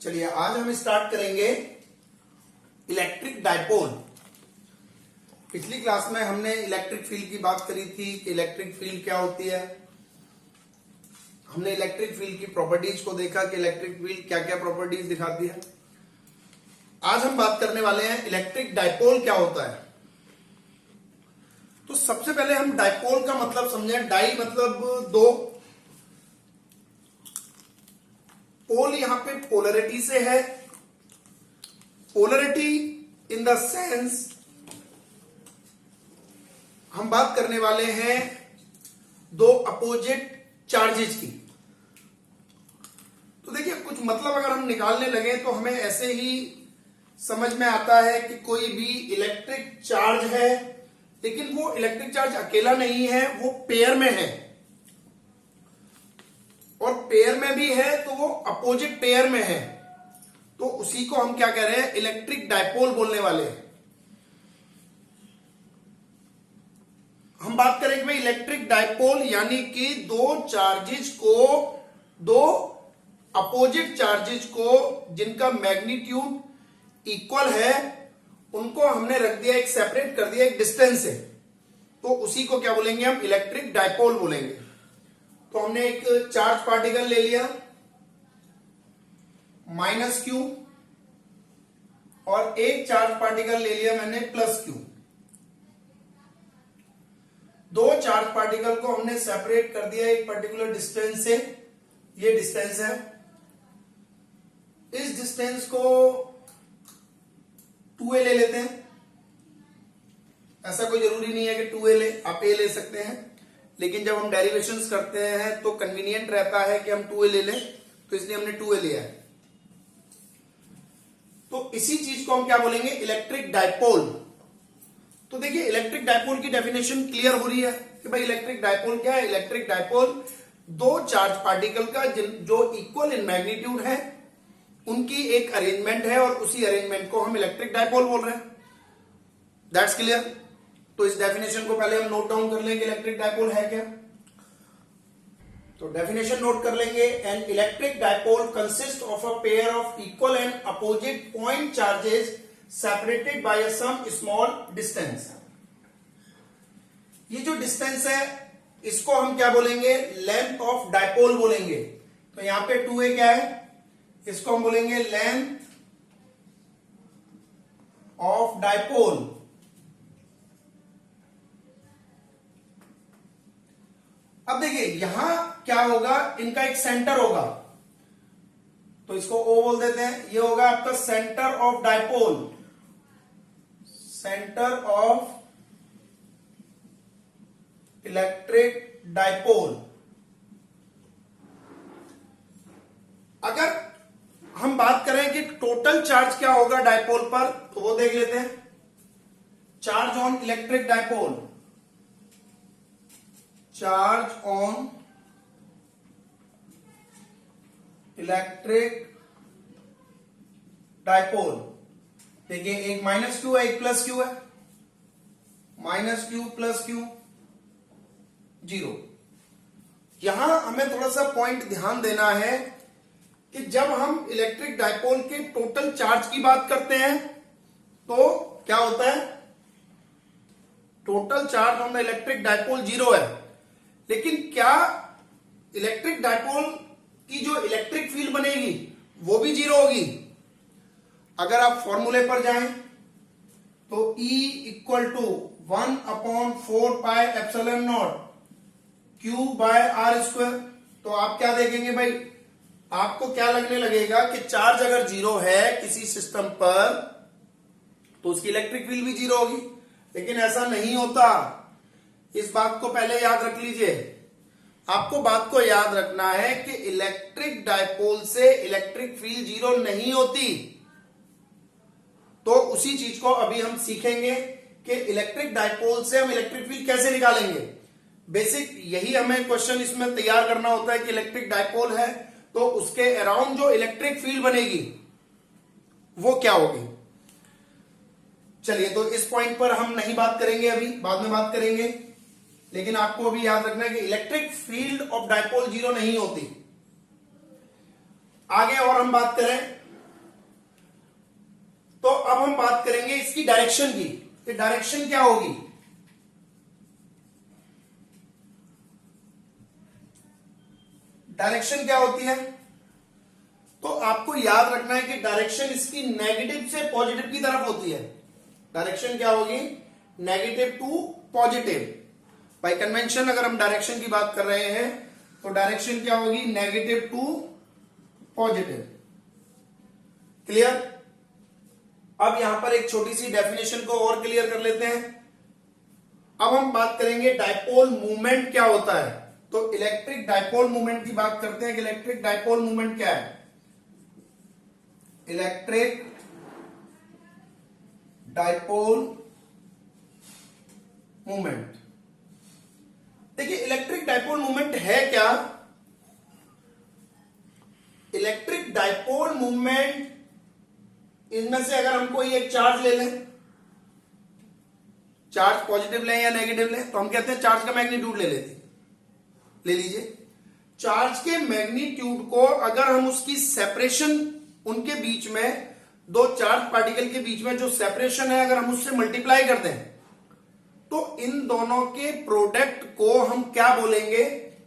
चलिए आज हम स्टार्ट करेंगे इलेक्ट्रिक डायपोल। पिछली क्लास में हमने इलेक्ट्रिक फील्ड की बात करी थी कि इलेक्ट्रिक फील्ड क्या होती है। हमने इलेक्ट्रिक फील्ड की प्रॉपर्टीज को देखा कि इलेक्ट्रिक फील्ड क्या क्या प्रॉपर्टीज दिखाती है। आज हम बात करने वाले हैं इलेक्ट्रिक डायपोल क्या होता है। तो सबसे पहले हम डायपोल का मतलब समझें। डाई मतलब दो, पोल यहां पे पोलरिटी से है। पोलरिटी इन द सेंस हम बात करने वाले हैं दो अपोजिट चार्जेस की। तो देखिए कुछ मतलब अगर हम निकालने लगे तो हमें ऐसे ही समझ में आता है कि कोई भी इलेक्ट्रिक चार्ज है, लेकिन वो इलेक्ट्रिक चार्ज अकेला नहीं है, वो पेयर में है। और पेयर में भी है तो वो अपोजिट पेयर में है, तो उसी को हम क्या कह रहे हैं, इलेक्ट्रिक डायपोल बोलने वाले हैं। हम बात करेंगे भाई इलेक्ट्रिक डायपोल यानी कि दो चार्जेस को, दो अपोजिट चार्जेस को जिनका मैग्नीट्यूड इक्वल है, उनको हमने रख दिया, एक सेपरेट कर दिया एक डिस्टेंस से, तो उसी को क्या बोलेंगे हम, इलेक्ट्रिक डायपोल बोलेंगे। तो हमने एक चार्ज पार्टिकल ले लिया -q और एक चार्ज पार्टिकल ले लिया मैंने +q। दो चार्ज पार्टिकल को हमने सेपरेट कर दिया एक पर्टिकुलर डिस्टेंस से। ये डिस्टेंस है, इस डिस्टेंस को 2a ले लेते हैं। ऐसा कोई जरूरी नहीं है कि 2a ले, आप a ले सकते हैं, लेकिन जब हम डेरिवेशंस करते हैं तो कन्वीनियंट रहता है कि हम 2a ले लें, तो इसलिए हमने 2a लिया है। तो इसी चीज को हम क्या बोलेंगे, इलेक्ट्रिक डायपोल। तो देखिए इलेक्ट्रिक डायपोल की डेफिनेशन क्लियर हो रही है कि भाई इलेक्ट्रिक डायपोल क्या है। इलेक्ट्रिक डायपोल दो चार्ज पार्टिकल का जो इक्वल इन मैग्नीट्यूड है, उनकी एक अरेंजमेंट है और उसी अरेंजमेंट को हम इलेक्ट्रिक डायपोल बोल रहे हैं। That's clear. तो इस डेफिनेशन को पहले हम नोट डाउन कर लेंगे, इलेक्ट्रिक डायपोल है क्या। तो डेफिनेशन नोट कर लेंगे, an electric dipole consist of a pair of equal and opposite point charges separated by a some small distance. ये जो डिस्टेंस है इसको हम क्या बोलेंगे, लेंथ ऑफ डायपोल बोलेंगे। तो यहां पे 2a क्या है, इसको हम बोलेंगे लेंथ ऑफ डायपोल। अब देखिए यहां क्या होगा, इनका एक सेंटर होगा, तो इसको O बोल देते हैं। ये होगा आपका centre of dipole, centre of electric dipole. अगर हम बात करें कि टोटल चार्ज क्या होगा डायपोल पर, तो वो देख लेते हैं। Charge on electric dipole, charge on electric dipole. देखिए एक -q है, एक +q है, -q +q 0। यहां हमें थोड़ा सा पॉइंट ध्यान देना है कि जब हम इलेक्ट्रिक डायपोल के टोटल चार्ज की बात करते हैं तो क्या होता है, total charge on the electric dipole 0 है, लेकिन क्या इलेक्ट्रिक डायपोल की जो इलेक्ट्रिक फील्ड बनेगी वो भी 0 होगी। अगर आप फॉर्मूले पर जाएं तो E = 1/4πε0 Q/r²। तो आप क्या देखेंगे भाई, आपको क्या लगने लगेगा कि चार्ज अगर 0 है किसी सिस्टम पर तो उसकी इलेक्ट्रिक फील्ड भी 0 होगी, लेकिन ऐसा नहीं होता। इस बात को पहले याद रख लीजिए। आपको बात को याद रखना है कि इलेक्ट्रिक डायपोल से इलेक्ट्रिक फील्ड 0 नहीं होती। तो उसी चीज को अभी हम सीखेंगे कि इलेक्ट्रिक डायपोल से हम इलेक्ट्रिक फील्ड कैसे निकालेंगे। बेसिक यही हमें क्वेश्चन इसमें तैयार करना होता है कि इलेक्ट्रिक डायपोल है तो उसके अराउंड जो इलेक्ट्रिक फील्ड बनेगी वो क्या होगी। चलिए तो इस पॉइंट पर हम नहीं बात करेंगे, अभी बाद में बात करेंगे, लेकिन आपको अभी याद रखना है कि इलेक्ट्रिक फील्ड ऑफ डायपोल 0 नहीं होती। आगे और हम बात करें तो अब हम बात करेंगे इसकी डायरेक्शन की, कि डायरेक्शन क्या होगी। डायरेक्शन क्या होती है, तो आपको याद रखना है कि डायरेक्शन इसकी नेगेटिव से पॉजिटिव की तरफ होती है। डायरेक्शन क्या होगी, negative to positive. By convention अगर हम डायरेक्शन की बात कर रहे हैं तो डायरेक्शन क्या होगी, नेगेटिव टू पॉजिटिव। क्लियर। अब यहां पर एक छोटी सी डेफिनेशन को और क्लियर कर लेते हैं। अब हम बात करेंगे डायपोल मूवमेंट क्या होता है। तो इलेक्ट्रिक डायपोल मूवमेंट की बात करते हैं कि इलेक्ट्रिक डायपोल मूवमेंट क्या है। इलेक्ट्रिक डायपोल मूवमेंट, देखिए इलेक्ट्रिक डायपोल मूवमेंट है क्या। इलेक्ट्रिक डायपोल मूवमेंट, इनमें से अगर हम कोई एक चार्ज ले लें, चार्ज पॉजिटिव लें या नेगेटिव लें, तो हम कहते हैं चार्ज का मैग्नीट्यूड ले लीजिए। चार्ज के मैग्नीट्यूड को अगर हम उसकी सेपरेशन, उनके बीच में दो चार्ज पार्टिकल के बीच में जो सेपरेशन है, अगर हम उससे मल्टीप्लाई करते हैं तो इन दोनों के प्रोडक्ट को हम क्या बोलेंगे,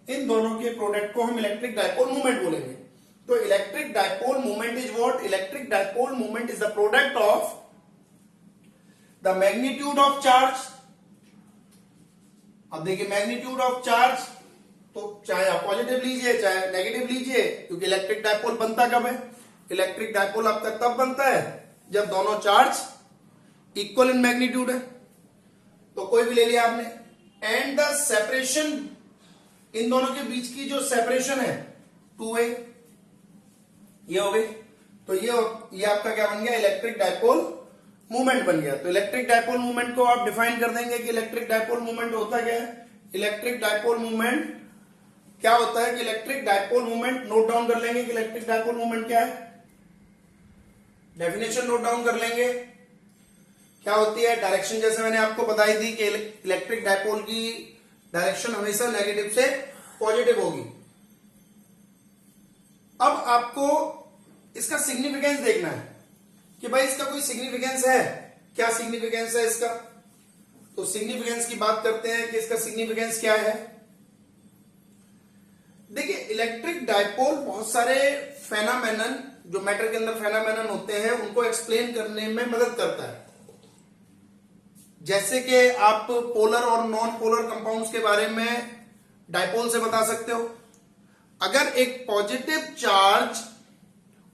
इन दोनों के प्रोडक्ट को हम इलेक्ट्रिक डायपोल मूवमेंट बोलेंगे। तो electric dipole movement is what, electric dipole movement is the product of the magnitude of charge. अब देखिए मैग्नीट्यूड ऑफ चार्ज, तो चाहे आप पॉजिटिव लीजिए चाहे नेगेटिव लीजिए, क्योंकि इलेक्ट्रिक डायपोल बनता कब है, इलेक्ट्रिक डायपोल आपका तब बनता है जब दोनों चार्ज इक्वल इन मैग्नीट्यूड है। तो कोई भी ले लिया आपने, एंड द सेपरेशन, इन दोनों के बीच की जो सेपरेशन है 2a, ये हो गई। तो ये आपका क्या बन गया, इलेक्ट्रिक डायपोल मूवमेंट बन गया। तो इलेक्ट्रिक डायपोल मूवमेंट को आप डिफाइन कर देंगे कि इलेक्ट्रिक डायपोल मूवमेंट होता क्या है। इलेक्ट्रिक डायपोल मूवमेंट क्या होता है कि electric dipole movement, note down कर लेंगे कि इलेक्ट्रिक डायपोल मूवमेंट क्या है, डेफिनेशन नोट डाउन कर लेंगे। क्या होती है डायरेक्शन, जैसे मैंने आपको बताई थी कि इलेक्ट्रिक डायपोल की डायरेक्शन हमेशा नेगेटिव से पॉजिटिव होगी। अब आपको इसका सिग्निफिकेंस देखना है कि भाई इसका कोई सिग्निफिकेंस है, क्या सिग्निफिकेंस है इसका। तो सिग्निफिकेंस की बात करते हैं कि इसका सिग्निफिकेंस क्या है। देखिए इलेक्ट्रिक डायपोल बहुत सारे फेनोमेनन, जो मैटर के अंदर फेनोमेनन होते हैं, उनको एक्सप्लेन करने में मदद करता है। जैसे कि आप पोलर और नॉन पोलर कंपाउंड्स के बारे में डायपोल से बता सकते हो। अगर एक पॉजिटिव चार्ज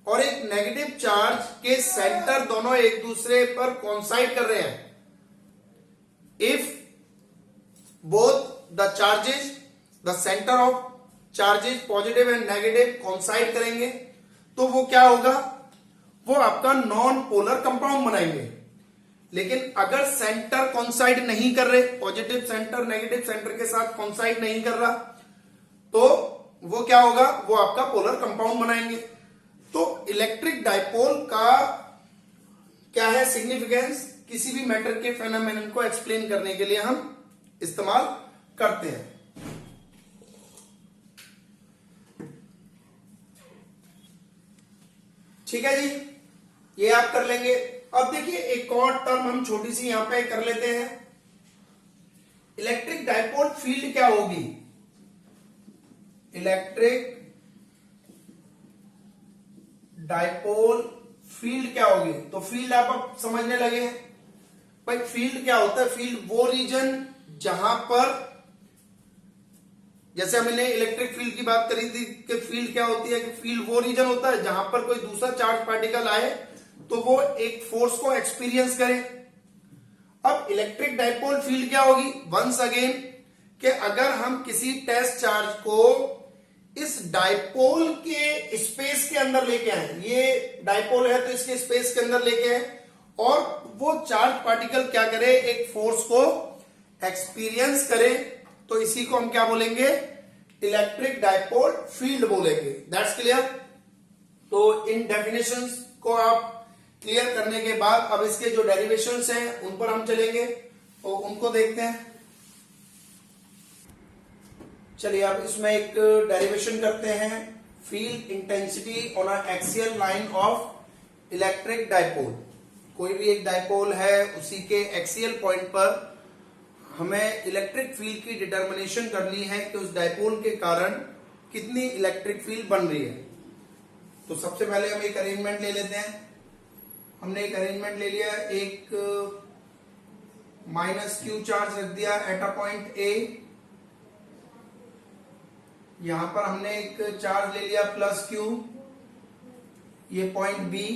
और एक नेगेटिव चार्ज के सेंटर दोनों एक दूसरे पर कोइंसाइड कर रहे हैं, if both the charges, the centre of charges positive and negative coincide करेंगे, तो वो क्या होगा, वो आपका नॉन पोलर कंपाउंड बनाएंगे। लेकिन अगर सेंटर कोइंसाइड नहीं कर रहे, पॉजिटिव सेंटर नेगेटिव सेंटर के साथ कोइंसाइड नहीं कर रहा, तो वो क्या होगा, वो आपका पोलर कंपाउंड बनाएंगे। तो इलेक्ट्रिक डायपोल का क्या है सिग्निफिकेंस, किसी भी मैटर के फेनोमेनन को एक्सप्लेन करने के लिए हम इस्तेमाल करते हैं। ठीक है जी, ये आप कर लेंगे। अब देखिए एक और टर्म हम छोटी सी यहां पे कर लेते हैं, इलेक्ट्रिक डायपोल फील्ड क्या होगी। इलेक्ट्रिक डायपोल फील्ड क्या होगी, तो फील्ड आप अब समझने लगे हैं। भाई फील्ड क्या होता है, फील्ड वो रीजन जहां पर, जैसे हमने इलेक्ट्रिक फील्ड की बात करी थी कि फील्ड क्या होती है, कि फील्ड वो रीजन होता है जहां पर कोई दूसरा चार्ज पार्टिकल आए तो वो एक फोर्स को एक्सपीरियंस करे। अब इलेक्ट्रिक डायपोल फील्ड क्या होगी, वंस अगेन, कि अगर हम किसी टेस्ट चार्ज को इस डायपोल के स्पेस के अंदर लेके आए, ये डायपोल है तो इसके स्पेस के अंदर लेके आए, और वो चार्ज पार्टिकल क्या करे, एक फोर्स को एक्सपीरियंस करे, तो इसी को हम क्या बोलेंगे, इलेक्ट्रिक डायपोल फील्ड बोलेंगे। That's clear. तो इन डेफिनेशंस को आप क्लियर करने के बाद अब इसके जो डेरिवेशंस हैं उन पर हम चलेंगे, तो उनको देखते हैं। चलिए अब इसमें एक डेरिवेशन करते हैं, field intensity on a axial line of electric dipole. कोई भी एक डायपोल है, उसी के एक्सियल पॉइंट पर हमें इलेक्ट्रिक फील्ड की डिटर्मिनेशन करनी है कि उस डायपोल के कारण कितनी इलेक्ट्रिक फील्ड बन रही है। तो सबसे पहले हम एक अरेंजमेंट ले लेते हैं। हमने एक अरेंजमेंट ले लिया, एक -q चार्ज रख दिया एट अ पॉइंट ए। यहां पर हमने एक चार्ज ले लिया +q, ये पॉइंट बी,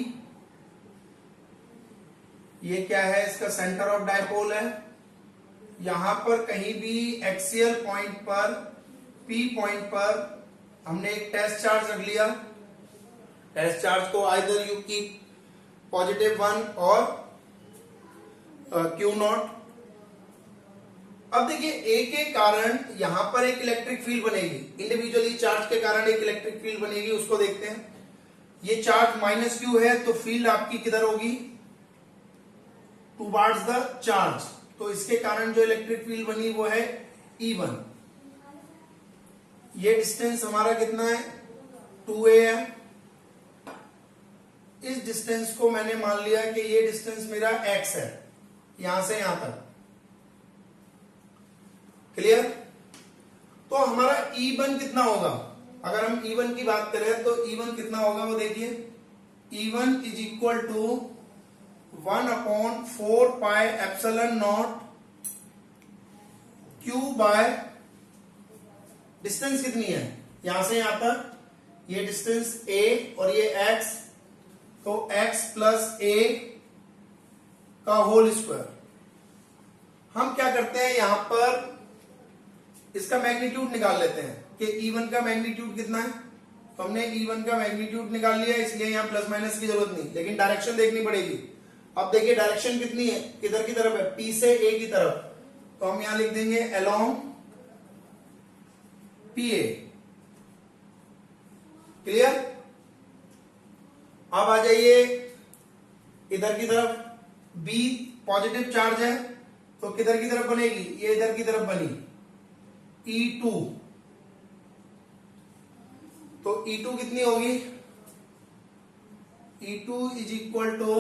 ये क्या है, इसका सेंटर ऑफ डायपोल है। यहां पर कहीं भी एक्सियल पॉइंट पर, P पॉइंट पर हमने एक टेस्ट चार्ज रख लिया। टेस्ट चार्ज को आइदर यू कीप +1 और Q0। अब देखिए A के कारण यहां पर एक इलेक्ट्रिक फील्ड बनेगी, इंडिविजुअली चार्ज के कारण एक इलेक्ट्रिक फील्ड बनेगी, उसको देखते हैं। ये चार्ज -q है तो फील्ड आपकी किधर होगी, टुवर्ड्स द चार्ज। तो इसके कारण जो इलेक्ट्रिक फील्ड बनी वो है E1। ये डिस्टेंस हमारा कितना है, 2a है। इस डिस्टेंस को मैंने मान लिया कि ये डिस्टेंस मेरा x है, यहां से यहां तक। क्लियर? तो हमारा E1 कितना होगा, अगर हम E1 की बात करें तो E1 कितना होगा वो देखिए। E1 is equal to 1/4 pi epsilon naught Q by distance कितनी है, यहां से यहां तक, ये डिस्टेंस a और ये x, तो x प्लस a का होल स्क्वायर। हम क्या करते हैं, यहां पर इसका मैग्नीट्यूड निकाल लेते हैं कि E1 का मैग्नीट्यूड कितना है। तो हमने E1 का मैग्नीट्यूड निकाल लिया, इसलिए यहां प्लस माइनस की जरूरत नहीं, लेकिन डायरेक्शन देखनी पड़ेगी। अब देखिए डायरेक्शन कितनी है, किधर की तरफ है, P से A की तरफ। तो हम यहां लिख देंगे अलोंग PA। क्लियर? अब आ जाइए इधर की तरफ, B पॉजिटिव चार्ज है तो किधर की तरफ बनेगी, ये इधर की तरफ बनी, E2। तो E2 कितनी होगी, E2 is equal to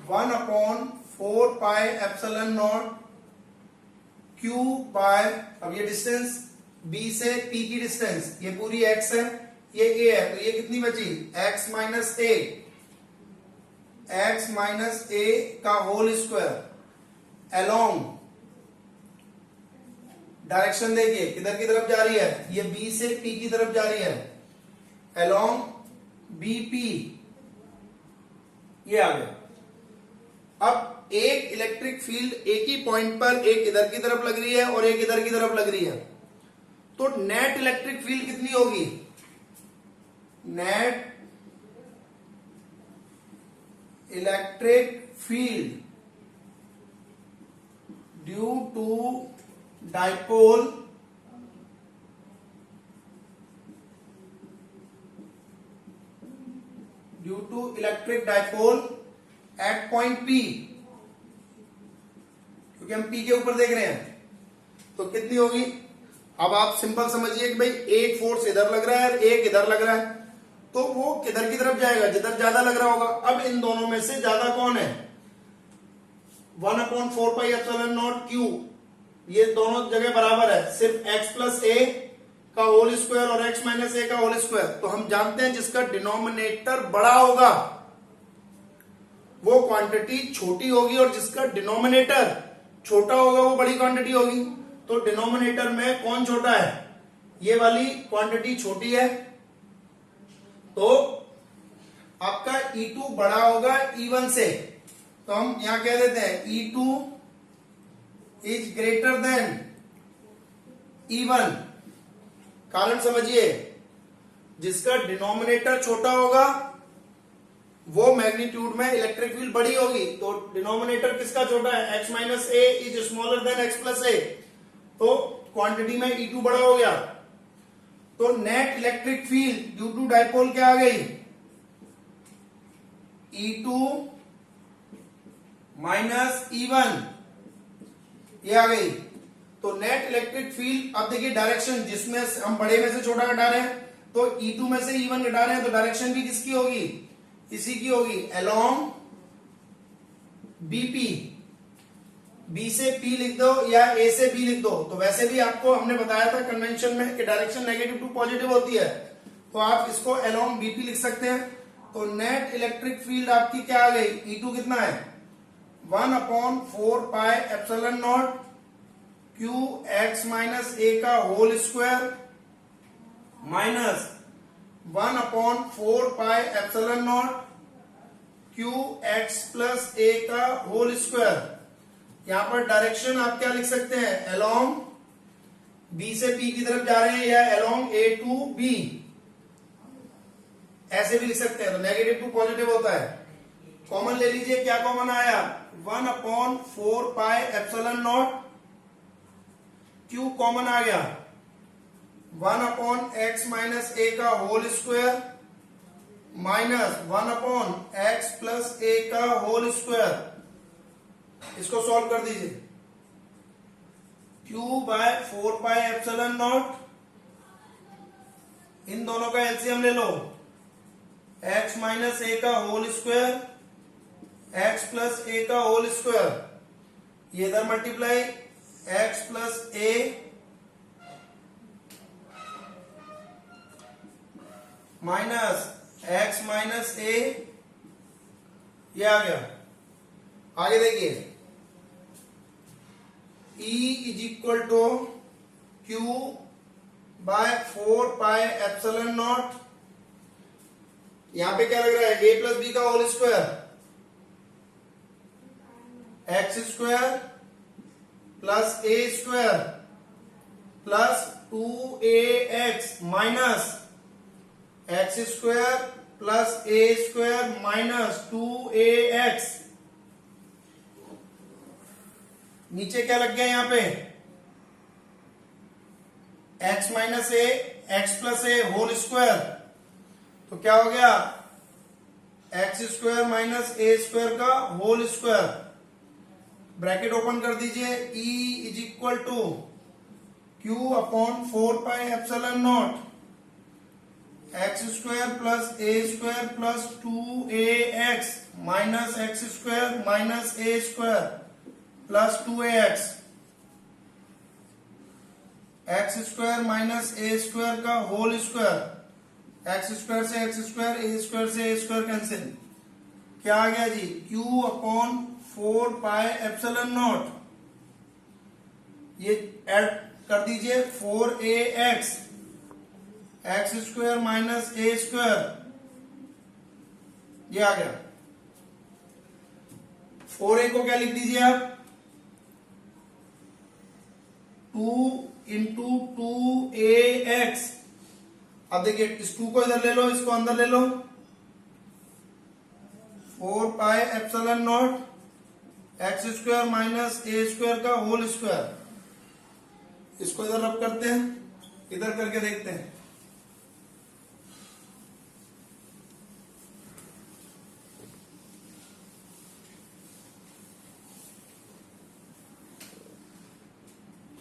1/4 pi epsilon naught Q by, अब ये डिस्टेंस B से P की डिस्टेंस, ये पूरी x है, ये A है, तो ये कितनी बची, x minus a, x minus a का होल स्क्वायर अलोंग, डायरेक्शन देखिए किधर की तरफ जा रही है, ये B से P की तरफ जा रही है, अलोंग BP, ये आ गया। अब एक इलेक्ट्रिक फील्ड एक ही पॉइंट पर, एक इधर की तरफ लग रही है और एक इधर की तरफ लग रही है, तो नेट इलेक्ट्रिक फील्ड कितनी होगी, net electric field due to dipole electric dipole at point P, क्योंकि हम P के ऊपर देख रहे हैं, तो कितनी होगी। अब आप सिंपल समझिए कि भाई एक फोर्स इधर लग रहा है और एक इधर लग रहा है, तो वो किधर की तरफ जाएगा, जिधर ज्यादा लग रहा होगा। अब इन दोनों में से ज्यादा कौन है, 1/4 पाई एप्सिलॉन नॉट Q, ये दोनों जगह बराबर है, सिर्फ x प्लस a का होल स्क्वायर और x माइनस a का होल स्क्वायर। तो हम जानते हैं जिसका डिनोमिनेटर बड़ा होगा वो क्वांटिटी छोटी होगी, और जिसका डिनोमिनेटर छोटा होगा वो बड़ी क्वांटिटी होगी। तो डिनोमिनेटर में कौन छोटा है, ये वाली क्वांटिटी छोटी है, तो आपका E2 बड़ा होगा E1 से। तो हम यहां कह देते हैं E2 is greater then E1। कारण समझिए, जिसका डिनोमिनेटर छोटा होगा वो मैग्नीट्यूड में इलेक्ट्रिक फील्ड बड़ी होगी। तो डिनोमिनेटर किसका छोटा है, x minus a is smaller than x plus a, तो क्वांटिटी में E2 बड़ा हो गया। तो net electric field due to dipole क्या आ गई, E2 माइनस E1, ये आ गई। तो नेट इलेक्ट्रिक फील्ड, अब देखिए डायरेक्शन, जिसमें हम बड़े में से छोटा घटा रहे हैं, तो E2 में से E1 घटा रहे हैं, तो डायरेक्शन भी किसकी होगी, इसी की होगी, अलोंग बीपी, बी से पी लिख दो या ए से बी लिख दो। तो वैसे भी आपको हमने बताया था कन्वेंशन में कि डायरेक्शन नेगेटिव टू पॉजिटिव होती है, तो आप इसको अलोंग बीपी लिख सकते हैं। तो नेट इलेक्ट्रिक फील्ड आपकी क्या आ गई, E2 कितना है 1/4πε0 क्यू एक्स माइनस ए का whole square minus 1/4πε0 q x plus a का होल स्क्वायर। यहां पर डायरेक्शन आप क्या लिख सकते हैं, अलोंग बी से पी की तरफ जा रहे हैं या अलोंग ए टू बी, ऐसे भी लिख सकते हैं। तो नेगेटिव टू पॉजिटिव होता है। कॉमन ले लीजिए, क्या कॉमन आया 1/4πε0 क्यू कॉमन आ गया 1/x माइनस ए का whole square minus 1/x plus a का होल स्क्वायर। इसको सॉल्व कर दीजिए, q/4πε0 इन दोनों का एलसीएम ले लो, x माइनस ए का whole square x plus a का होल स्क्वायर, ये इधर मल्टीप्लाई x प्लस ए माइनस x माइनस ए, ये आ गया। आगे देखिए E is equal to q/4πε0, यहां पे क्या लग रहा है a प्लस बी का whole square x square plus a square plus 2ax minus x square plus a square minus 2ax। नीचे क्या लग गया यहां पे x minus a x plus a whole square, तो क्या हो गया x square minus a square का होल स्क्वायर। ब्रैकेट ओपन कर दीजिए, E is equal to q/4πε0 x square plus a square plus 2ax minus x square minus a square plus 2ax, x square minus a square का whole square, x square से x square, a square से a square cancel, क्या आ गया जी q/4πε0। ये add कर दीजिए 4ax x square minus a square, ये आ गया। 4a को क्या लिख दीजिए आप 2 इंटू 2ax। अब देखिए इस 2 को इधर ले लो, इसको अंदर ले लो, 4πε0 x square minus a square का होल स्क्वायर। इसको इधर रब करते हैं, इधर करके देखते हैं।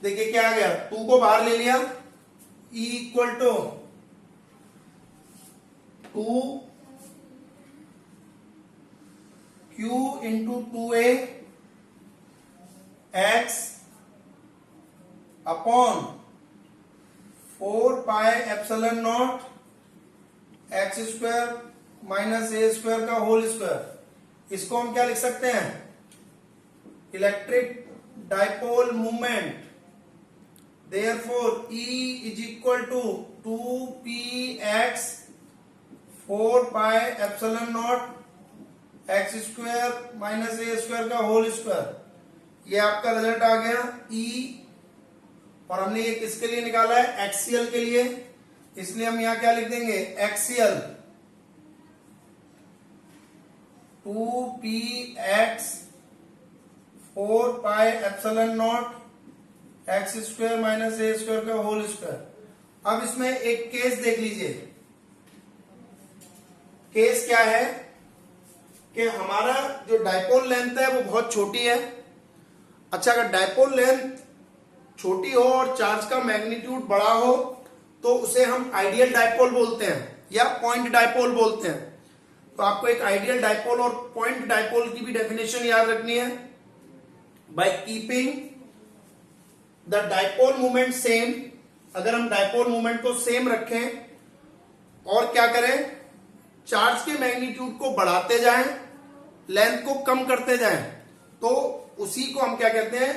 देखिए क्या आ गया, 2 को बाहर ले लिया, E equal to 2q into 2a x upon 4πε0 x square minus a square का होल स्क्वायर। इसको हम क्या लिख सकते हैं, electric dipole movement. Therefore, E is equal to 2px 4πε0 x square minus a square का होल स्क्वायर। ये आपका रिजल्ट आ गया E, और हमने ये किसके लिए निकाला है, एक्सियल के लिए, इसलिए हम यहां क्या लिख देंगे axial 2px 4πε0 x square minus a square का होल स्क्वायर। अब इसमें एक केस देख लीजिए, केस क्या है कि हमारा जो डाइपोल लेंथ है वो बहुत छोटी है। अच्छा, अगर डाइपोल लेंथ छोटी हो और चार्ज का मैग्नीट्यूड बड़ा हो तो उसे हम आइडियल डाइपोल बोलते हैं या पॉइंट डाइपोल बोलते हैं। तो आपको एक आइडियल डाइपोल और पॉइंट डाइपोल की भी डेफिनेशन याद रखनी है। By keeping the dipole moment same, अगर हम डाइपोल मोमेंट को सेम रखें और क्या करें, चार्ज के मैग्नीट्यूड को बढ़ाते जाएं, लेंथ को कम करते जाएं, तो उसी को हम क्या कहते हैं,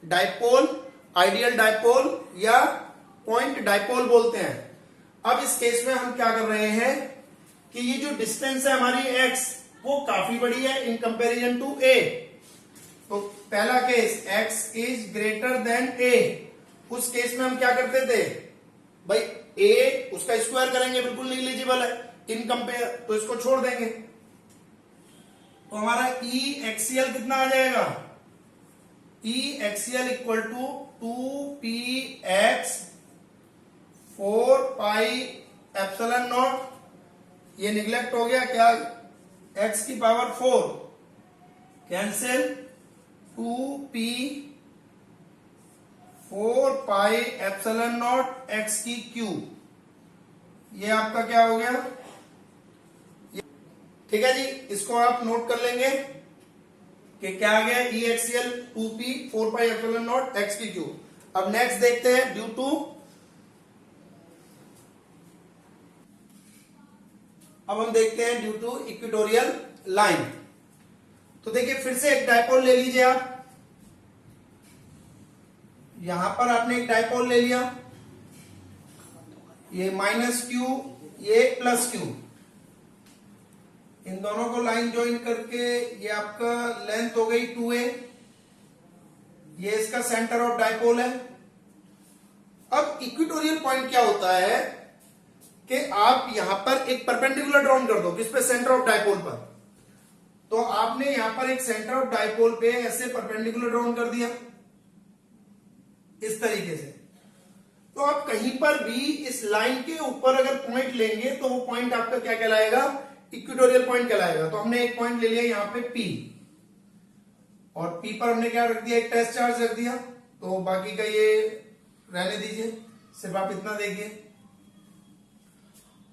डाइपोल, आइडियल डाइपोल या पॉइंट डाइपोल बोलते हैं। अब इस केस में हम क्या कर रहे हैं कि ये जो डिस्टेंस है हमारी x वो काफी बड़ी है इन कंपैरिजन टू a। तो पहला case x is greater than a, उस केस में हम क्या करते थे भाई, a उसका स्क्वायर करेंगे, बिल्कुल निग्लिजिबल है इन कंपेयर, तो इसको छोड़ देंगे। तो हमारा E एक्सियल कितना आ जाएगा, E axial equal to 2px 4 pi epsilon naught, ये निगलेक्ट हो गया क्या, x की power 4 cancel, 2p 4 pi epsilon naught x की क्यूब, ये आपका क्या हो गया, ठीक है जी। इसको आप नोट कर लेंगे कि क्या आ गया, E axial 2p 4 pi epsilon naught x की क्यूब। अब नेक्स्ट देखते हैं, ड्यू टू, अब हम देखते हैं ड्यू टू इक्वेटोरियल लाइन। तो देखिए फिर से एक डाइपोल ले लीजिए आप, यहां पर आपने एक डाइपोल ले लिया, ये -q, ये +q, इन दोनों को लाइन ज्वाइन करके ये आपका लेंथ हो गई 2a, ये इसका सेंटर ऑफ डाइपोल है। अब इक्वेटोरियल पॉइंट क्या होता है कि आप यहां पर एक परपेंडिकुलर ड्रॉन कर दो, किस पे, सेंटर ऑफ डाइपोल पर। तो आपने यहां पर एक सेंटर ऑफ डाइपोल पे ऐसे परपेंडिकुलर ड्रॉन कर दिया इस तरीके से, तो आप कहीं पर भी इस लाइन के ऊपर अगर पॉइंट लेंगे तो वो पॉइंट आपका क्या कहलाएगा, इक्वेटोरियल पॉइंट कहलाएगा। तो हमने एक पॉइंट ले लिया यहां पे P, और P पर हमने क्या रख दिया, एक टेस्ट चार्ज रख दिया, तो बाकी का ये रहने दीजिए, सिर्फ आप इतना देखिए।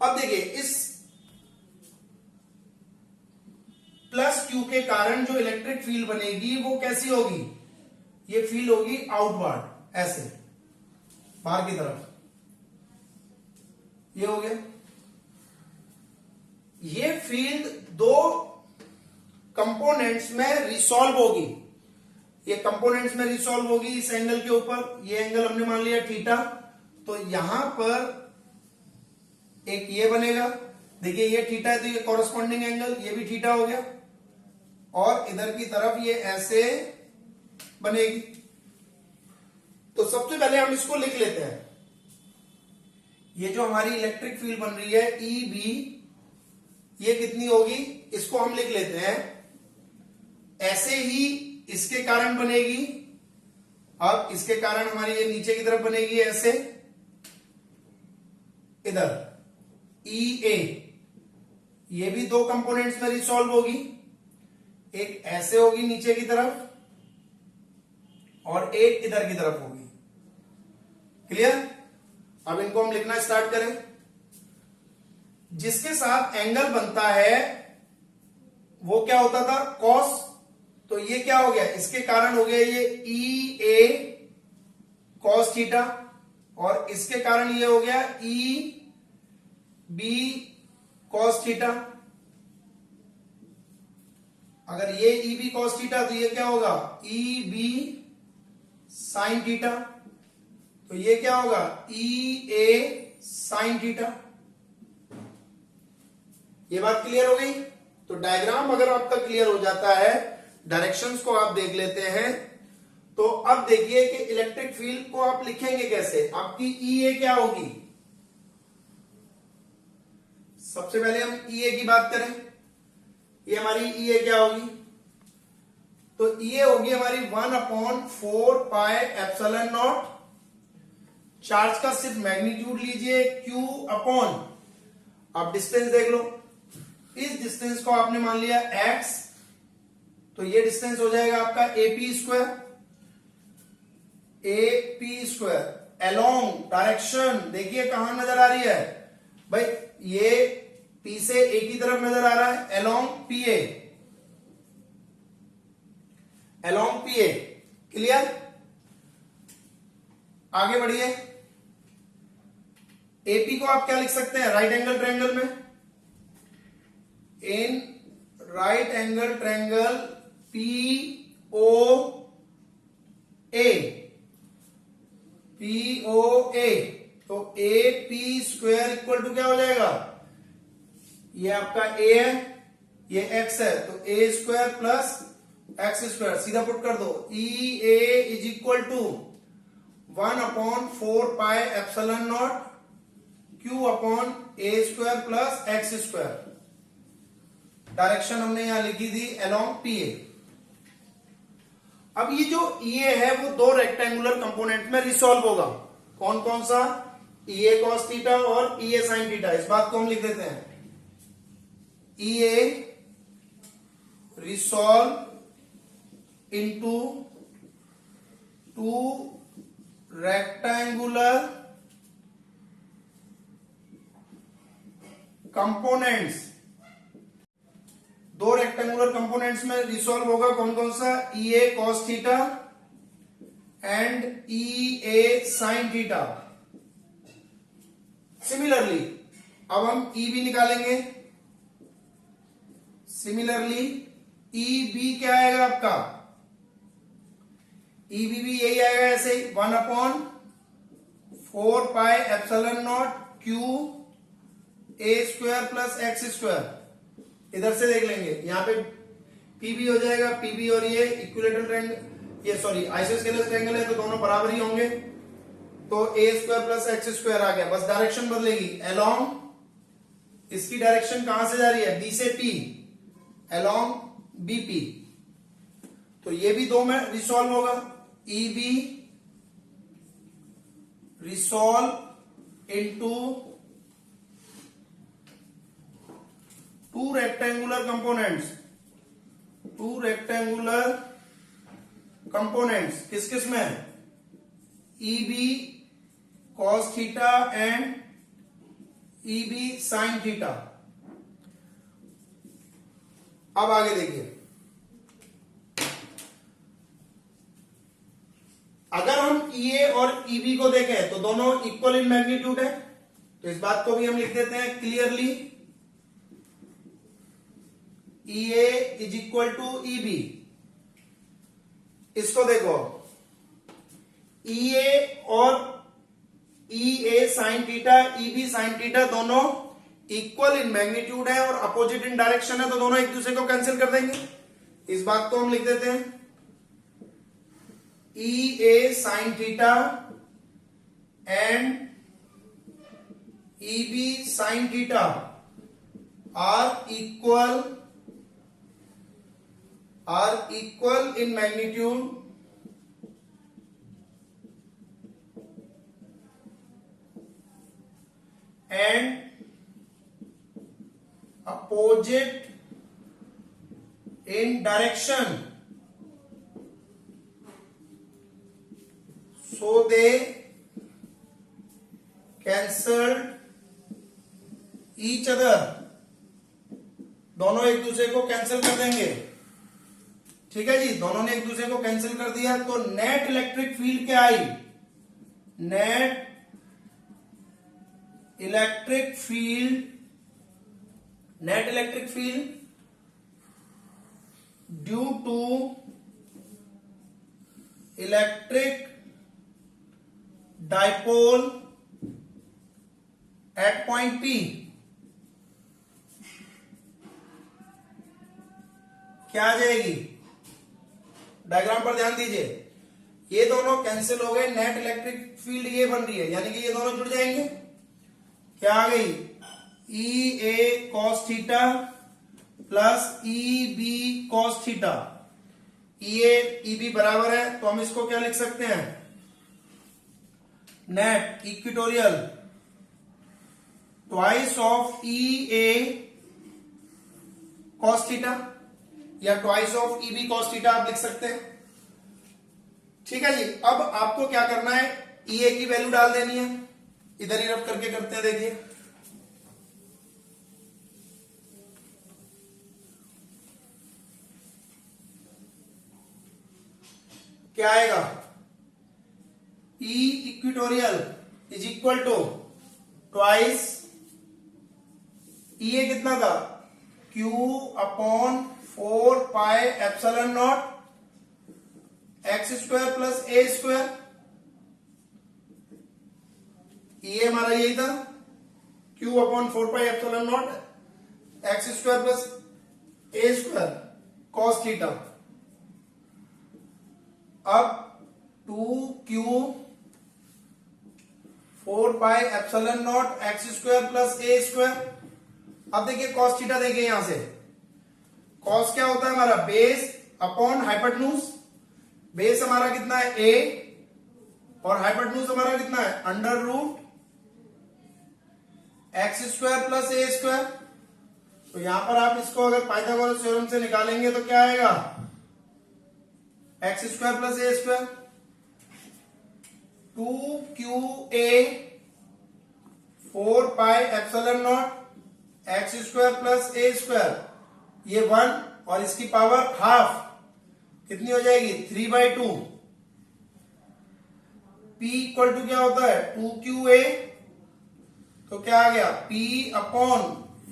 अब देखिए इस +q के कारण जो इलेक्ट्रिक फील्ड बनेगी वो कैसी होगी, ये फील्ड होगी आउटवर्ड, ऐसे बाहर की तरफ, ये हो गया। ये फील्ड दो कंपोनेंट्स में रिसॉल्व होगी, ये कंपोनेंट्स में रिसॉल्व होगी इस एंगल के ऊपर, ये एंगल हमने मान लिया थीटा, तो यहां पर एक ये बनेगा, देखिए ये थीटा है तो ये कॉरेस्पॉन्डिंग एंगल, ये भी थीटा हो गया, और इधर की तरफ ये ऐसे बनेगी। तो सबसे पहले हम इसको लिख लेते हैं, ये जो हमारी इलेक्ट्रिक फील्ड बन रही है EB, ये कितनी होगी, इसको हम लिख लेते हैं, ऐसे ही इसके कारण बनेगी। अब इसके कारण हमारी ये नीचे की तरफ बनेगी ऐसे, इधर EA, ये भी दो कंपोनेंट्स में रिसॉल्व होगी, एक ऐसे होगी नीचे की तरफ और एक इधर की तरफ होगी। क्लियर? अब इनको हम लिखना स्टार्ट करें। जिसके साथ एंगल बनता है वो क्या होता था, कॉस, तो ये क्या हो गया, इसके कारण हो गया ये EA कॉस थीटा, और इसके कारण ये हो गया EB कॉस थीटा। अगर ये EB कॉस थीटा तो ये क्या होगा, EB साइन थीटा, तो ये क्या होगा, EA साइन थीटा। ये बात क्लियर हो गई? तो डायग्राम अगर आपका क्लियर हो जाता है, डायरेक्शंस को आप देख लेते हैं, तो अब देखिए कि इलेक्ट्रिक फील्ड को आप लिखेंगे कैसे। आपकी EA क्या होगी, सबसे पहले हम EA की बात करें, ये हमारी EA क्या होगी, तो EA होगी हमारी 1/4 पाई एप्सिलॉन नॉट, चार्ज का सिर्फ मैग्नीट्यूड लीजिए Q अपॉन, आप डिस्टेंस देख लो, इस डिस्टेंस को आपने मान लिया x, तो ये डिस्टेंस हो जाएगा आपका AP स्क्वायर अलोंग डायरेक्शन। देखिए कहां नजर आ रही है भाई, ये पी से ए की तरफ नजर आ रहा है, along P A, along P A. Clear? आगे बढ़िए। एपी को आप क्या लिख सकते हैं राइट एंगल ट्रायंगल में? In right angle triangle P O A, P O A, तो A P square equal to क्या हो जाएगा? ये आपका ए है, ये एक्स है, तो a square plus x square, सीधा पुट कर दो। E A is equal to 1/4 pi epsilon naught q upon a square plus x square. Direction हमने यहां लिखी थी अलोंग पी ए। अब ये जो ई ए है वो दो रेक्टेंगुलर कंपोनेंट में रिसॉल्व होगा। कौन कौन सा? ई ए कॉस थीटा और ई ए साइन थीटा। इस बात को हम लिख देते हैं E A resolve into two rectangular components। दो रेक्टेंगुलर कंपोनेंट्स में रिसॉल्व होगा। कौन कौन सा? E A cos theta and E A sine theta. Similarly अब हम ई बी निकालेंगे। सिमिलरली ई बी क्या आएगा आपका? ई बी भी यही आएगा ऐसे ही 1/4 pi epsilon naught q a square plus x square. इधर से देख लेंगे, यहां पे पीबी हो जाएगा, पीबी और ये इक्विलेटरल ट्रायंगल, ये सॉरी आइसोस्केलस ट्रायंगल है तो दोनों बराबर ही होंगे, तो a square plus x square आ गया। बस डायरेक्शन बदलेगी, अलोंग इसकी डायरेक्शन कहां से जा रही है? बी से पी, अलोंग बीपी। तो ये भी दो में रिसॉल्व होगा। E B resolve into two rectangular components, two rectangular components किस किस में? E B cos theta and E B sine theta. अब आगे देखिए, अगर हम ई ए और ई बी को देखें तो दोनों इक्वल इन मैग्नीट्यूड है, तो इस बात को भी हम लिख देते हैं clearly, E A is equal to E B. इसको देखो, ई ए और E A sine theta, E B sine theta दोनों इक्वल इन मैग्नीट्यूड है और अपोजिट इन डायरेक्शन है, तो दोनों एक दूसरे को कैंसिल कर देंगे। इस बात को हम लिख देते हैं E A sine theta and E B sine theta are equal in magnitude and opposite in direction, so they cancelled each other। दोनों एक दूसरे को कैंसिल कर देंगे। ठीक है जी, दोनों ने एक दूसरे को कैंसिल कर दिया, तो नेट इलेक्ट्रिक फील्ड क्या आई? Net electric field due to electric dipole at point P क्या आ जाएगी? डायग्राम पर ध्यान दीजिए, ये दोनों कैंसिल हो गए, नेट इलेक्ट्रिक फील्ड ये बन रही है, यानी कि ये दोनों जुड़ जाएंगे। क्या आ गई? E A cos theta plus E B cos theta. E A E B बराबर है, तो हम इसको क्या लिख सकते हैं? Net equatorial twice of E A cos theta या twice of E B cos theta आप लिख सकते हैं। ठीक है जी, अब आपको क्या करना है? ई ए की वैल्यू डाल देनी है, इधर ही रफ करके करते हैं। देखिए क्या आएगा, E equatorial is equal to twice E A कितना था, Q upon 4 pi epsilon naught x square plus a square. ये हमारा यही था, Q upon 4 pi epsilon naught x square plus a square cos theta. अब 2Q 4 pi epsilon naught x square plus a square. अब देखिए cos theta, देखिए यहां से कॉस क्या होता है हमारा, बेस अपॉन हाइपोटेन्यूज। बेस हमारा कितना है a और हाइपोटेन्यूज हमारा कितना है under root x square plus a square. तो यहां पर आप इसको अगर पाइथागोरस थ्योरम से निकालेंगे तो क्या आएगा, x square plus a square. 2QA 4 pi epsilon naught x square plus a square, ये 1 और इसकी पावर हाफ कितनी हो जाएगी 3/2। P इक्वल टू क्या होता है 2QA, तो क्या आ गया P upon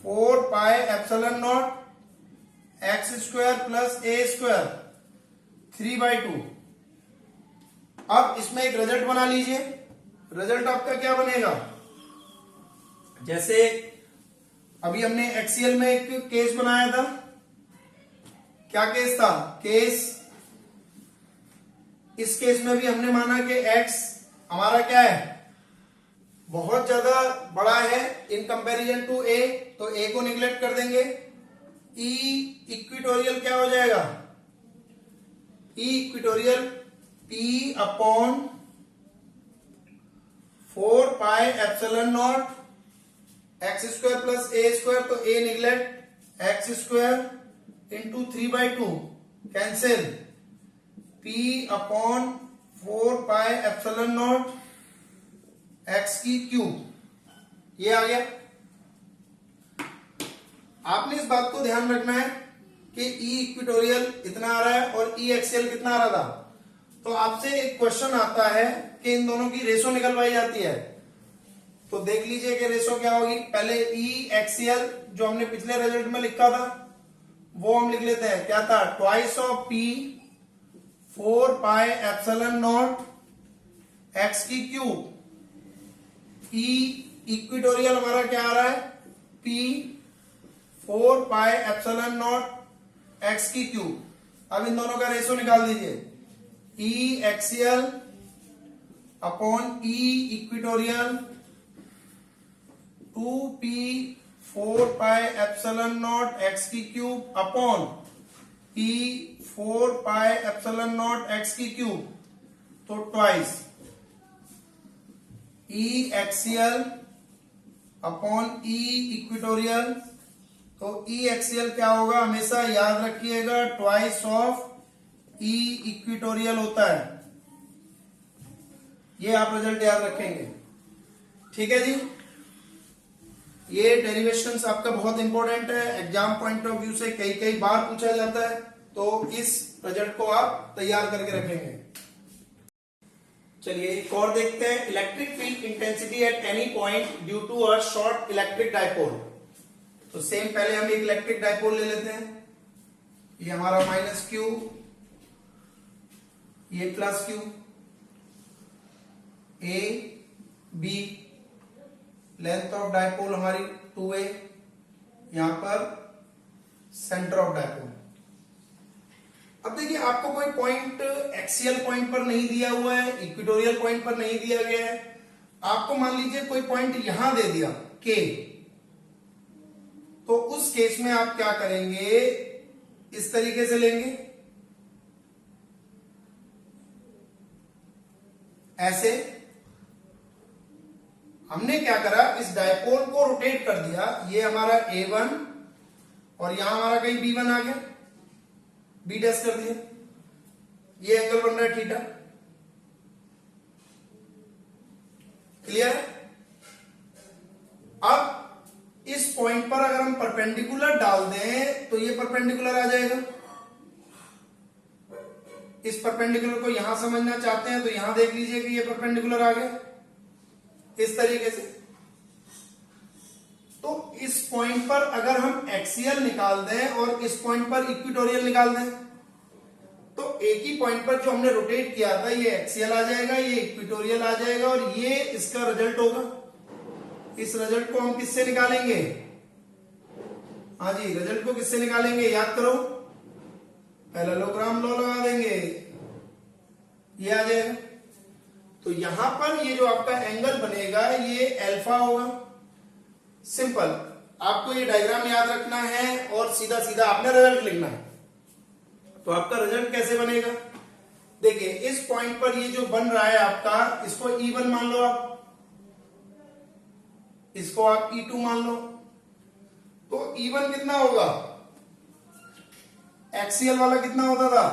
4 pi epsilon naught x square plus a square 3/2। अब इसमें एक रिजल्ट बना लीजिए। रिजल्ट आपका क्या बनेगा, जैसे अभी हमने एक्सीएल में एक केस बनाया था, क्या केस था, केस इस केस में भी हमने माना कि x हमारा क्या है, बहुत ज्यादा बड़ा है इन कंपैरिजन टू a, तो a को निगलेक्ट कर देंगे। e इक्विटोरियल क्या हो जाएगा, e equatorial p upon 4 pi epsilon naught x square plus a square, तो a neglect x square into 3/2 cancel, p upon 4 pi epsilon naught x की cube, ये आ गया। आपने इस बात को ध्यान रखना है कि ई इक्विटोरियल इतना आ रहा है और ई एक्सियल कितना आ रहा था। तो आपसे एक क्वेश्चन आता है कि इन दोनों की रेशो निकलवाई जाती है, तो देख लीजिए कि रेशो क्या होगी। पहले ई एक्सियल जो हमने पिछले रिजल्ट में लिखा था वो हम लिख लेते हैं, क्या था, twice of P 4 pi epsilon naught x की क्यूब। ई इक्विटोरियल हमारा क्या आ रहा है, P 4 pi epsilon naught x की क्यूब। अब इन दोनों का रेशो निकाल दीजिए, E axial upon E equatorial 2p 4 pi epsilon naught x की cube upon p 4 pi epsilon naught x की क्यूब, तो twice E axial upon E equatorial. तो ई एक्सियल क्या होगा, हमेशा याद रखिएगा ट्वाइस ऑफ ई इक्विटोरियल होता है, ये आप रिजल्ट याद रखेंगे, ठीक है जी। ये डेरिवेशंस आपका बहुत इंपॉर्टेंट है, एग्जाम पॉइंट ऑफ व्यू से कई कई बार पूछा जाता है, तो इस रिजल्ट को आप तैयार करके रखेंगे। चलिए एक और देखते हैं, electric field intensity at any point due to a short electric dipole. तो सेम पहले हम एक इलेक्ट्रिक डायपोल ले लेते हैं, ये हमारा माइनस क्यू, ये plus Q, A B, length of dipole हमारी 2a, यहां पर सेंटर ऑफ डायपोल। अब देखिए आपको कोई पॉइंट एक्सियल पॉइंट पर नहीं दिया हुआ है, इक्विटोरियल पॉइंट पर नहीं दिया गया है, आपको मान लीजिए कोई पॉइंट यहां दे दिया K, तो उस केस में आप क्या करेंगे, इस तरीके से लेंगे, ऐसे। हमने क्या करा, इस डायपोल को रोटेट कर दिया, ये हमारा A1 और यहां हमारा कहीं B1 आ गया, B डैश कर दिया, ये एंगल बन रहा है थीटा, क्लियर है। अब इस पॉइंट पर अगर हम परपेंडिकुलर डाल दें तो ये परपेंडिकुलर आ जाएगा, इस परपेंडिकुलर को यहां समझना चाहते हैं तो यहां देख लीजिए कि ये परपेंडिकुलर आ गया इस तरीके से। तो इस पॉइंट पर अगर हम एक्सियल निकाल दें और इस पॉइंट पर इक्वेटोरियल निकाल दें तो एक ही पॉइंट पर जो हमने रोटेट किया था ये एक्सियल आ जाएगा, ये इक्वेटोरियल आ जाएगा और ये इसका रिजल्ट होगा। इस रिजल्ट को हम किससे निकालेंगे? हाँ जी, रिजल्ट को किससे निकालेंगे? याद करो, पैरेललोग्राम लॉ लगा देंगे, ये आ जाएगा। तो यहां पर ये जो आपका एंगल बनेगा ये अल्फा होगा। सिंपल, आपको ये डायग्राम याद रखना है और सीधा सीधा आपने रिजल्ट लिखना है। तो आपका रिजल्ट कैसे बनेगा? देखिए इस पॉइंट पर ये जो बन रहा है आपका, इसको E1 मान लो आप, इसको आप E2 मान लो। तो E1 कितना होगा? एक्सियल वाला कितना होता था?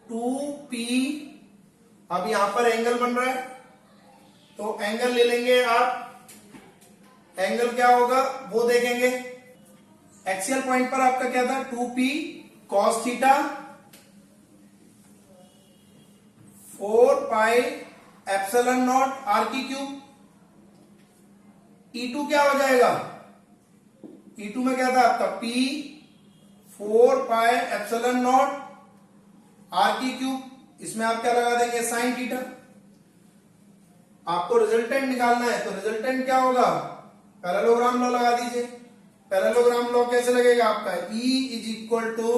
2p। अब यहां पर एंगल बन रहा है तो एंगल ले लेंगे आप। एंगल क्या होगा वो देखेंगे। एक्सियल पॉइंट पर आपका क्या था? 2p cos theta 4 pi epsilon naught R की क्यूब। E2 क्या हो जाएगा? E2 में क्या था आपका? P 4 pi epsilon naught R की क्यूब। इसमें आप क्या लगा देंगे? Sine theta. आपको रिजल्टेंट निकालना है तो रिजल्टेंट क्या होगा? पैरेललोग्राम लॉ लगा दीजिए। पैरेललोग्राम लॉ कैसे लगेगा आपका? E is equal to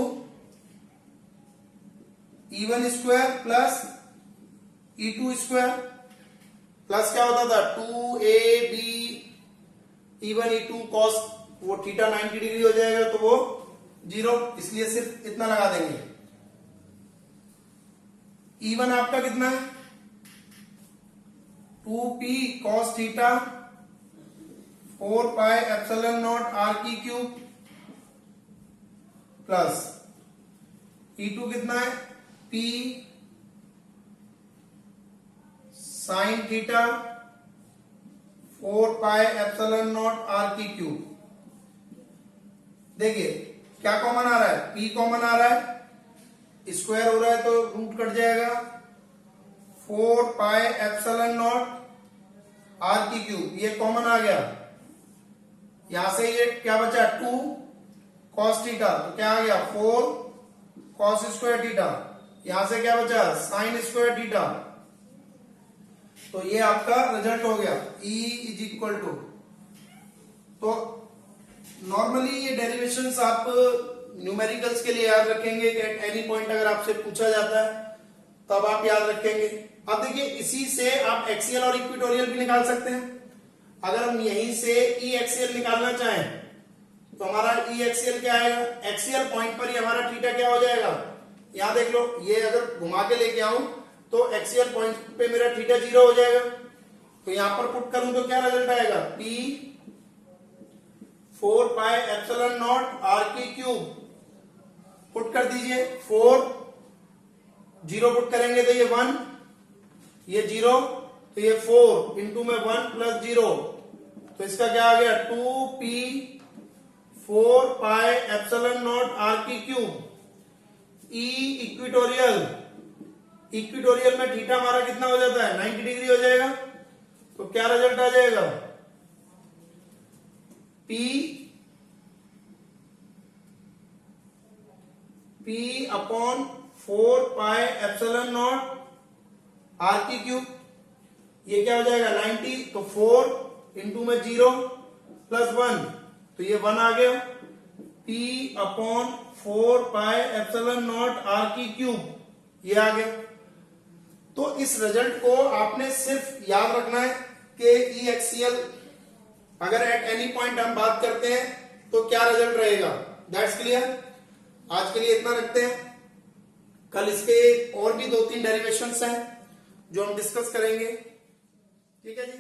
E1 square plus E2 square plus क्या होता था? 2AB E1 E2 cos, वो थीटा 90 डिग्री हो जाएगा तो वो 0, इसलिए सिर्फ इतना लगा देंगे। E1 आपका कितना है? 2p cos theta 4 pi epsilon naught R की क्यूब प्लस E2 कितना है? P sine theta 4 pi epsilon naught R की क्यूब। देखिए क्या कॉमन आ रहा है? P कॉमन आ रहा है, स्क्वायर हो रहा है तो रूट कट जाएगा। 4 पाई एप्सिलॉन नॉट आर की क्यूब ये कॉमन आ गया। यहां से ये क्या बचा? 2 cos थीटा, तो क्या आ गया? 4 cos स्क्वायर थीटा। यहां से क्या बचा? Sine square theta. तो ये आपका रिजल्ट हो गया E इज इक्वल टू। तो नॉर्मली ये डेरिवेशंस आप न्यूमेरिकल्स के लिए याद रखेंगे कि एट एनी पॉइंट अगर आपसे पूछा जाता है तब आप याद रखेंगे। अब देखिए इसी से आप एक्सियल और इक्वेटोरियल भी निकाल सकते हैं। अगर हम यहीं से ई एक्सियल निकालना चाहें तो हमारा ई एक्सियल क्या आएगा? एक्सियल पॉइंट पर ही हमारा थीटा क्या हो जाएगा? यहां देख लो, ये अगर घुमा के लेके आऊं तो एक्सियल पॉइंट पे मेरा थीटा 0 हो जाएगा। तो यहां पर पुट करूं तो क्या रिजल्ट आएगा? P 4 pi epsilon naught R की क्यूब। पुट कर दीजिए। 4 0 पुट करेंगे तो ये 1, ये 0 तो ये 4 इंटू में 1 प्लस 0, तो इसका क्या आ गया? 2p 4 pi epsilon naught R की क्यूब। E इक्वेटोरियल, इक्वेटोरियल में थीटा हमारा कितना हो जाता है? 90 डिग्री हो जाएगा। तो क्या रिजल्ट आ जाएगा? P upon 4 pi epsilon naught R की क्यूब। ये क्या हो जाएगा? 90, तो 4 इंटू में 0 प्लस 1, तो ये 1 आ गया। P upon 4 pi epsilon naught R की क्यूब, ये आ गया। तो इस रिजल्ट को आपने सिर्फ याद रखना है कि ई एक्सियल अगर एट एनी पॉइंट हम बात करते हैं तो क्या रिजल्ट रहेगा। That's clear. आज के लिए इतना रखते हैं। कल इसके और भी 2-3 डेरिवेशंस हैं जो हम डिस्कस करेंगे। ठीक है जी।